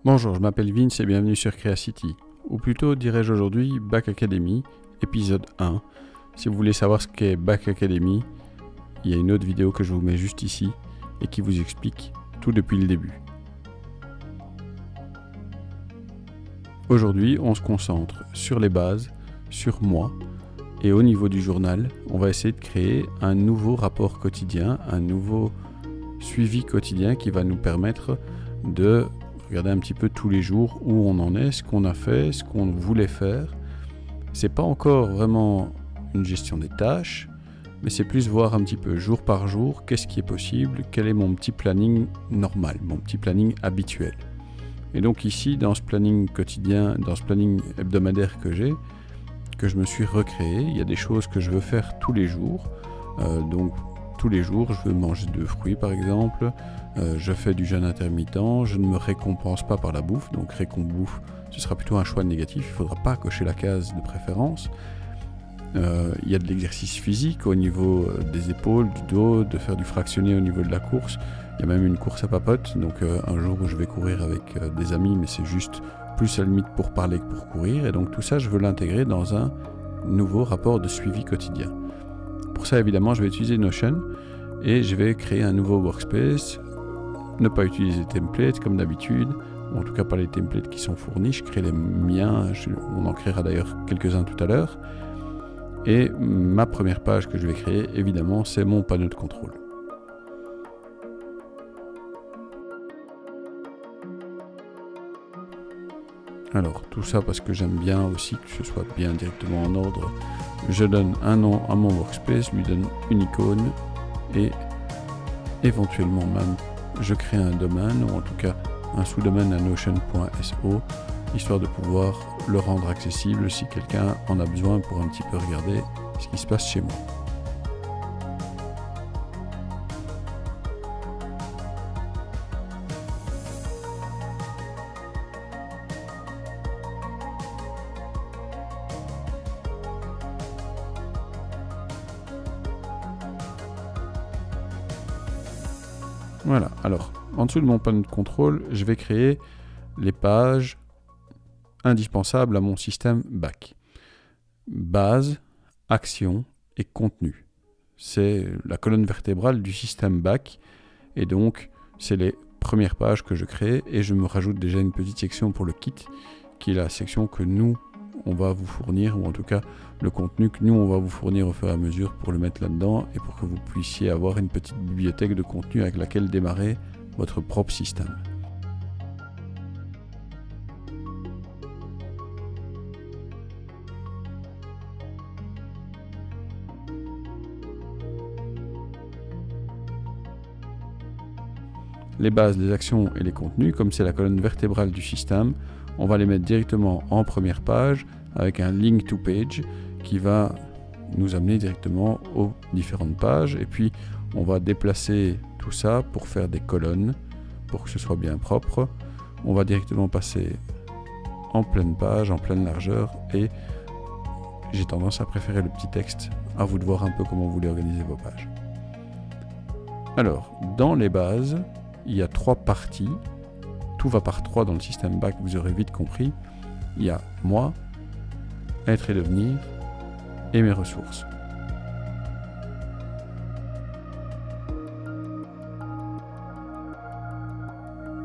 Bonjour, je m'appelle Vince et bienvenue sur Creacity, ou plutôt dirais-je aujourd'hui Back Academy, épisode 1. Si vous voulez savoir ce qu'est Back Academy, il y a une autre vidéo que je vous mets juste ici et qui vous explique tout depuis le début. Aujourd'hui, on se concentre sur les bases, sur moi, et au niveau du journal, on va essayer de créer un nouveau rapport quotidien, un nouveau suivi quotidien qui va nous permettre de regarder un petit peu tous les jours où on en est, ce qu'on a fait, ce qu'on voulait faire. C'est pas encore vraiment une gestion des tâches, mais c'est plus voir un petit peu jour par jour qu'est-ce qui est possible, quel est mon petit planning normal, mon petit planning habituel. Et donc ici, dans ce planning quotidien, dans ce planning hebdomadaire que j'ai, que je me suis recréé, il y a des choses que je veux faire tous les jours. Donc tous les jours, je veux manger de fruits par exemple, je fais du jeûne intermittent, je ne me récompense pas par la bouffe, donc récombouffe, ce sera plutôt un choix négatif, il ne faudra pas cocher la case de préférence. Il y a de l'exercice physique au niveau des épaules, du dos, de faire du fractionné au niveau de la course. Il y a même une course à papote, donc un jour où je vais courir avec des amis, mais c'est juste plus à la limite pour parler que pour courir. Et donc tout ça, je veux l'intégrer dans un nouveau rapport de suivi quotidien. Pour ça, évidemment, je vais utiliser Notion et je vais créer un nouveau workspace. Ne pas utiliser les templates comme d'habitude, ou en tout cas pas les templates qui sont fournis. Je crée les miens, on en créera d'ailleurs quelques-uns tout à l'heure. Et ma première page que je vais créer, évidemment, c'est mon panneau de contrôle. Alors, tout ça parce que j'aime bien aussi que ce soit bien directement en ordre. Je donne un nom à mon workspace, je lui donne une icône et éventuellement même je crée un domaine, ou en tout cas un sous-domaine à notion.so, histoire de pouvoir le rendre accessible si quelqu'un en a besoin pour un petit peu regarder ce qui se passe chez moi. Voilà, alors en dessous de mon panneau de contrôle, je vais créer les pages indispensables à mon système Back. Base, action et contenu. C'est la colonne vertébrale du système Back et donc c'est les premières pages que je crée et je me rajoute déjà une petite section pour le kit qui est la section que nous on va vous fournir, ou en tout cas le contenu que nous on va vous fournir au fur et à mesure pour le mettre là-dedans et pour que vous puissiez avoir une petite bibliothèque de contenu avec laquelle démarrer votre propre système. Les bases, les actions et les contenus, comme c'est la colonne vertébrale du système, on va les mettre directement en première page avec un link to page qui va nous amener directement aux différentes pages. Et puis on va déplacer tout ça pour faire des colonnes, pour que ce soit bien propre. On va directement passer en pleine page, en pleine largeur, et j'ai tendance à préférer le petit texte. À vous de voir un peu comment vous voulez organiser vos pages. Alors, dans les bases, il y a 3 parties. Tout va par 3 dans le système Back, vous aurez vite compris. Il y a moi, être et devenir, et mes ressources.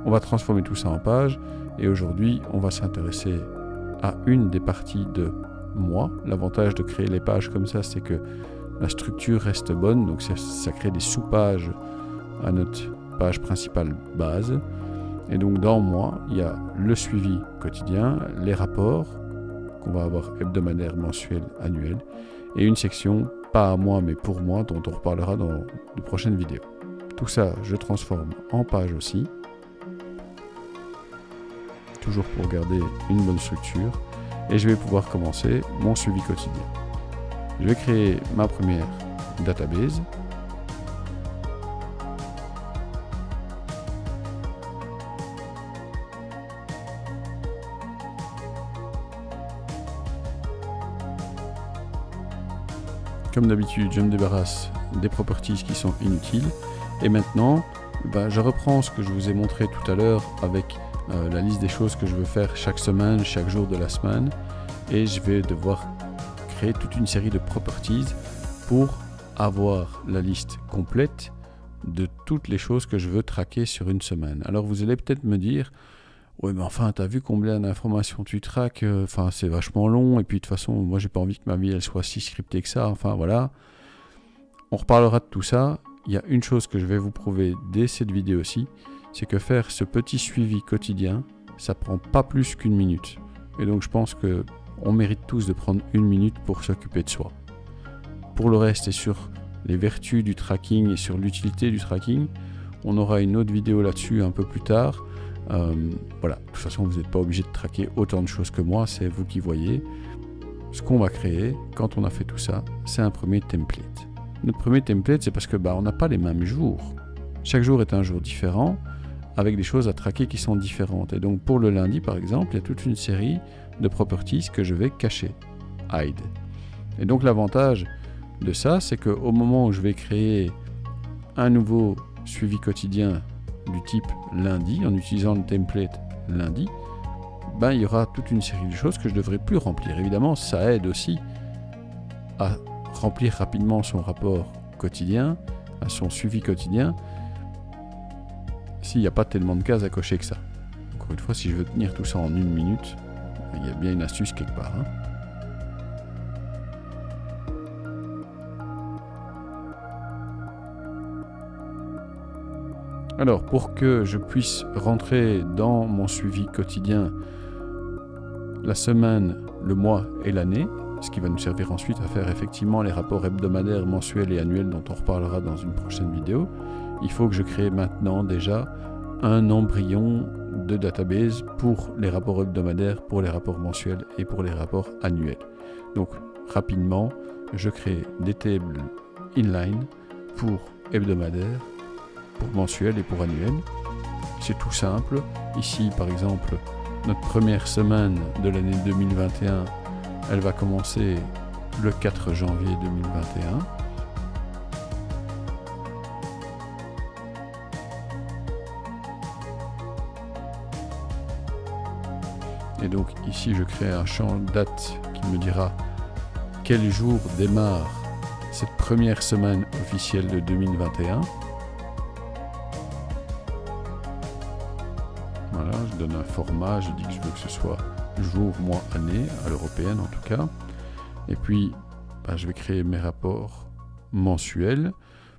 On va transformer tout ça en page, et aujourd'hui, on va s'intéresser à une des parties de moi. L'avantage de créer les pages comme ça, c'est que la structure reste bonne, donc ça crée des sous-pages à notre page principale base. Et donc dans moi, il y a le suivi quotidien, les rapports qu'on va avoir hebdomadaires, mensuels, annuels, et une section, pas à moi mais pour moi, dont on reparlera dans de prochaines vidéos. Tout ça, je transforme en page aussi, toujours pour garder une bonne structure, et je vais pouvoir commencer mon suivi quotidien. Je vais créer ma première database. Comme d'habitude, je me débarrasse des properties qui sont inutiles. Et maintenant, je reprends ce que je vous ai montré tout à l'heure avec la liste des choses que je veux faire chaque semaine, chaque jour de la semaine, et je vais devoir créer toute une série de properties pour avoir la liste complète de toutes les choses que je veux traquer sur une semaine. Alors vous allez peut-être me dire, oui mais enfin t'as vu combien d'informations tu traques, enfin c'est vachement long, et puis de toute façon moi j'ai pas envie que ma vie elle soit si scriptée que ça, enfin voilà. On reparlera de tout ça. Il y a une chose que je vais vous prouver dès cette vidéo-ci, c'est que faire ce petit suivi quotidien, ça prend pas plus qu'une minute. Et donc je pense que on mérite tous de prendre une minute pour s'occuper de soi. Pour le reste et sur les vertus du tracking et sur l'utilité du tracking, on aura une autre vidéo là-dessus un peu plus tard. Voilà, de toute façon vous n'êtes pas obligé de traquer autant de choses que moi, c'est vous qui voyez. Ce qu'on va créer, quand on a fait tout ça, c'est un premier template. Notre premier template, c'est parce que on n'a pas les mêmes jours. Chaque jour est un jour différent, avec des choses à traquer qui sont différentes. Et donc pour le lundi, par exemple, il y a toute une série de properties que je vais cacher, hide. Et donc l'avantage de ça, c'est qu'au moment où je vais créer un nouveau suivi quotidien du type lundi, en utilisant le template lundi, il y aura toute une série de choses que je ne devrai plus remplir. Évidemment, ça aide aussi à remplir rapidement son rapport quotidien, à son suivi quotidien, s'il n'y a pas tellement de cases à cocher que ça. Encore une fois, si je veux tenir tout ça en une minute, il y a bien une astuce quelque part. Alors, pour que je puisse rentrer dans mon suivi quotidien la semaine, le mois et l'année, ce qui va nous servir ensuite à faire effectivement les rapports hebdomadaires, mensuels et annuels dont on reparlera dans une prochaine vidéo, il faut que je crée maintenant déjà un embryon de database pour les rapports hebdomadaires, pour les rapports mensuels et pour les rapports annuels. Donc rapidement, je crée des tables inline pour hebdomadaire, pour mensuel et pour annuel. C'est tout simple. Ici par exemple, notre première semaine de l'année 2021, elle va commencer le 4 janvier 2021. Et donc ici je crée un champ date qui me dira quel jour démarre cette première semaine officielle de 2021. Voilà, je donne un format, je dis que je veux que ce soit jour, mois, année, à l'européenne en tout cas. Et puis je vais créer mes rapports mensuels.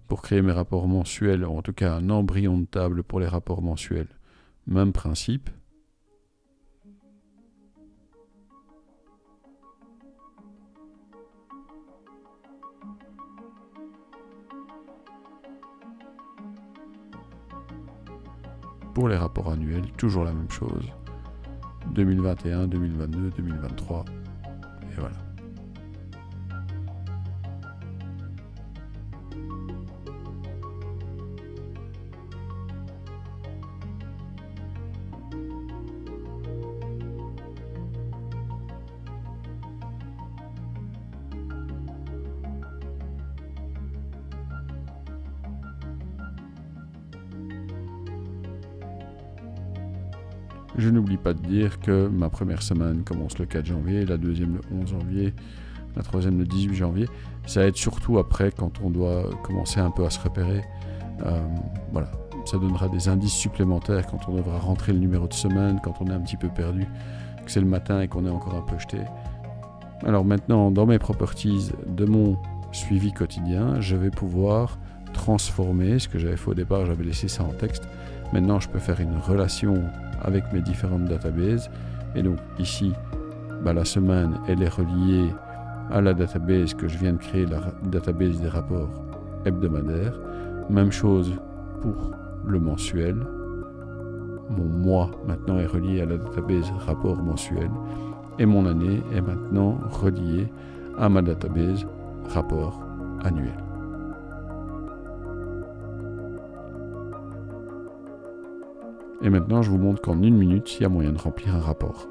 Pour créer mes rapports mensuels, ou en tout cas un embryon de table pour les rapports mensuels, même principe. Pour les rapports annuels, toujours la même chose. 2021, 2022, 2023, et voilà. Je n'oublie pas de dire que ma première semaine commence le 4 janvier, la deuxième le 11 janvier, la troisième le 18 janvier. Ça aide surtout après quand on doit commencer un peu à se repérer. Voilà, ça donnera des indices supplémentaires quand on devra rentrer le numéro de semaine, quand on est un petit peu perdu, que c'est le matin et qu'on est encore un peu jeté. Alors maintenant, dans mes properties de mon suivi quotidien, je vais pouvoir transformer ce que j'avais fait au départ, j'avais laissé ça en texte. Maintenant, je peux faire une relation avec mes différentes databases. Et donc ici, la semaine, elle est reliée à la database que je viens de créer, la database des rapports hebdomadaires. Même chose pour le mensuel. Mon mois maintenant est relié à la database rapport mensuel. Et mon année est maintenant reliée à ma database rapport annuel. Et maintenant, je vous montre qu'en une minute, il y a moyen de remplir un rapport.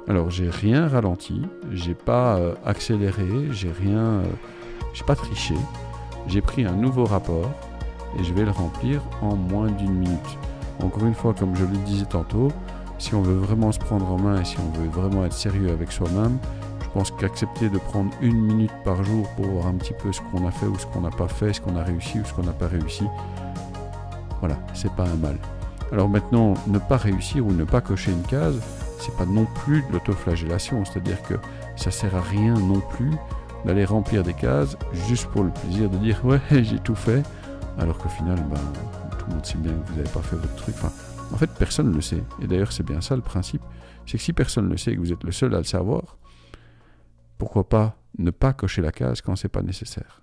Alors, j'ai rien ralenti, j'ai pas accéléré, j'ai pas triché. J'ai pris un nouveau rapport et je vais le remplir en moins d'une minute. Encore une fois, comme je le disais tantôt, si on veut vraiment se prendre en main et si on veut vraiment être sérieux avec soi-même, je pense qu'accepter de prendre 1 minute par jour pour voir un petit peu ce qu'on a fait ou ce qu'on n'a pas fait, ce qu'on a réussi ou ce qu'on n'a pas réussi, voilà, c'est pas un mal. Alors maintenant, ne pas réussir ou ne pas cocher une case, c'est pas non plus de l'autoflagellation, c'est-à-dire que ça sert à rien non plus d'aller remplir des cases juste pour le plaisir de dire ouais j'ai tout fait, alors qu'au final tout le monde sait bien que vous n'avez pas fait votre truc. Enfin, en fait personne ne le sait, et d'ailleurs c'est bien ça le principe, c'est que si personne ne le sait et que vous êtes le seul à le savoir, pourquoi pas ne pas cocher la case quand c'est pas nécessaire.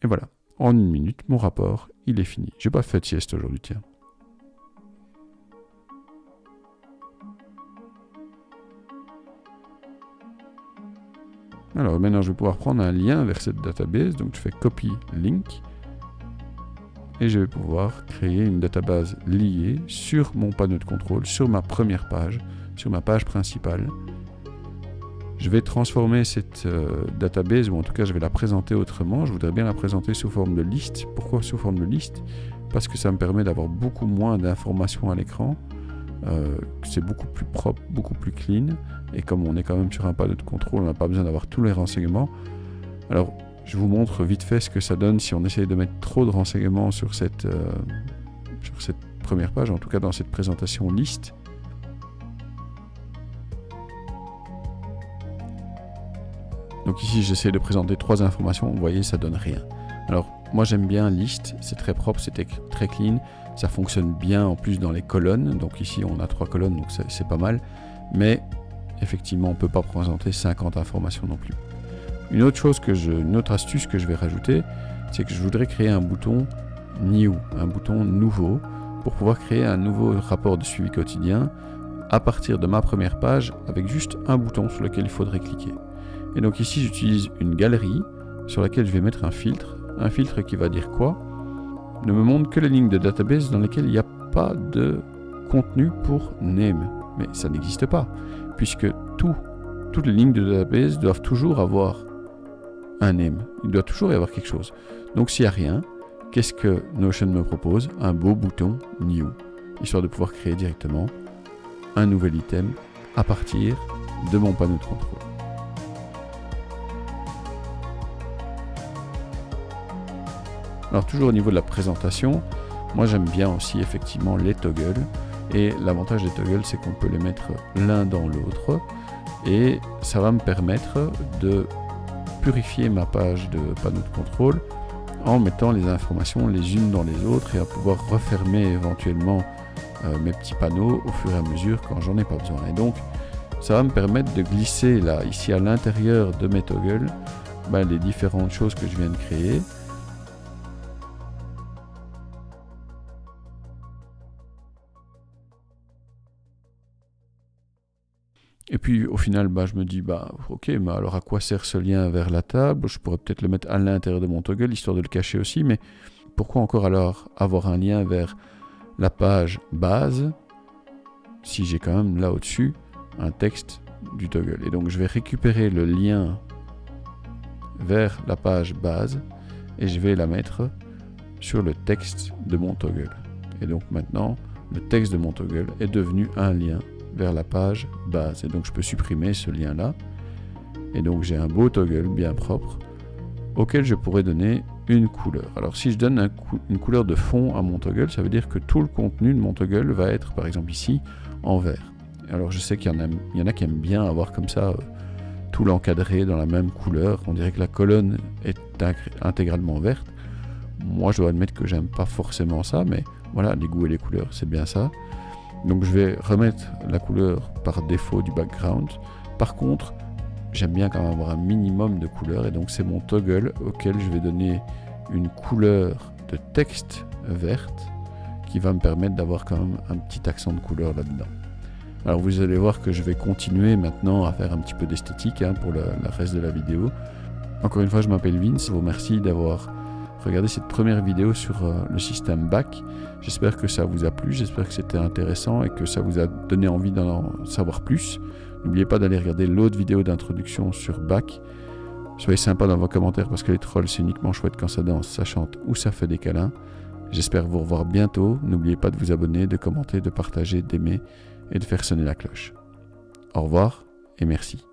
Et voilà, en 1 minute, mon rapport, il est fini. J'ai pas fait de sieste aujourd'hui, tiens. Alors maintenant, je vais pouvoir prendre un lien vers cette database, donc je fais copy link, et je vais pouvoir créer une database liée sur mon panneau de contrôle, sur ma première page, sur ma page principale. Je vais transformer cette database, ou en tout cas je vais la présenter autrement. Je voudrais bien la présenter sous forme de liste. Pourquoi sous forme de liste? Parce que ça me permet d'avoir beaucoup moins d'informations à l'écran. C'est beaucoup plus propre, beaucoup plus clean. Et comme on est quand même sur un panneau de contrôle, on n'a pas besoin d'avoir tous les renseignements. Alors, je vous montre vite fait ce que ça donne si on essaye de mettre trop de renseignements sur cette première page, en tout cas dans cette présentation liste. Donc ici, j'essaie de présenter 3 informations. Vous voyez, ça donne rien. Alors, moi, j'aime bien liste. C'est très propre, c'est très clean. Ça fonctionne bien en plus dans les colonnes. Donc ici, on a 3 colonnes, donc c'est pas mal. Mais effectivement, on ne peut pas présenter 50 informations non plus. Une autre astuce que je vais rajouter, c'est que je voudrais créer un bouton New, un bouton nouveau, pour pouvoir créer un nouveau rapport de suivi quotidien à partir de ma première page avec juste un bouton sur lequel il faudrait cliquer. Et donc ici, j'utilise une galerie sur laquelle je vais mettre un filtre qui va dire quoi? Ne me montre que les lignes de database dans lesquelles il n'y a pas de contenu pour name. Mais ça n'existe pas, puisque toutes les lignes de database doivent toujours avoir un name. Il doit toujours y avoir quelque chose. Donc s'il n'y a rien, qu'est-ce que Notion me propose? Un beau bouton New, histoire de pouvoir créer directement un nouvel item à partir de mon panneau de contrôle. Alors toujours au niveau de la présentation, moi j'aime bien aussi effectivement les toggles, et l'avantage des toggles c'est qu'on peut les mettre l'un dans l'autre, et ça va me permettre de purifier ma page de panneau de contrôle en mettant les informations les unes dans les autres et à pouvoir refermer éventuellement mes petits panneaux au fur et à mesure quand j'en ai pas besoin. Et donc ça va me permettre de glisser là, ici à l'intérieur de mes toggles, les différentes choses que je viens de créer. Et puis au final, je me dis, ok, mais alors à quoi sert ce lien vers la table? Je pourrais peut-être le mettre à l'intérieur de mon toggle, histoire de le cacher aussi, mais pourquoi encore alors avoir un lien vers la page base, si j'ai quand même là au-dessus un texte du toggle? Et donc je vais récupérer le lien vers la page base, et je vais la mettre sur le texte de mon toggle. Et donc maintenant, le texte de mon toggle est devenu un lien vers la page base, et donc je peux supprimer ce lien là, et donc j'ai un beau toggle bien propre auquel je pourrais donner une couleur. Alors si je donne une couleur de fond à mon toggle, ça veut dire que tout le contenu de mon toggle va être par exemple ici en vert. Alors je sais qu'il y en a qui aiment bien avoir comme ça tout l'encadré dans la même couleur, on dirait que la colonne est intégralement verte. Moi je dois admettre que j'aime pas forcément ça, mais voilà, les goûts et les couleurs c'est bien ça. Donc je vais remettre la couleur par défaut du background. Par contre, j'aime bien quand même avoir un minimum de couleurs, et donc c'est mon toggle auquel je vais donner une couleur de texte verte qui va me permettre d'avoir quand même un petit accent de couleur là-dedans. Alors vous allez voir que je vais continuer maintenant à faire un petit peu d'esthétique pour le reste de la vidéo. Encore une fois, je m'appelle Vince, je vous remercie d'avoir regardez cette première vidéo sur le système BAC. J'espère que ça vous a plu, j'espère que c'était intéressant et que ça vous a donné envie d'en savoir plus. N'oubliez pas d'aller regarder l'autre vidéo d'introduction sur BAC. Soyez sympa dans vos commentaires parce que les trolls c'est uniquement chouette quand ça danse, ça chante ou ça fait des câlins. J'espère vous revoir bientôt. N'oubliez pas de vous abonner, de commenter, de partager, d'aimer et de faire sonner la cloche. Au revoir et merci.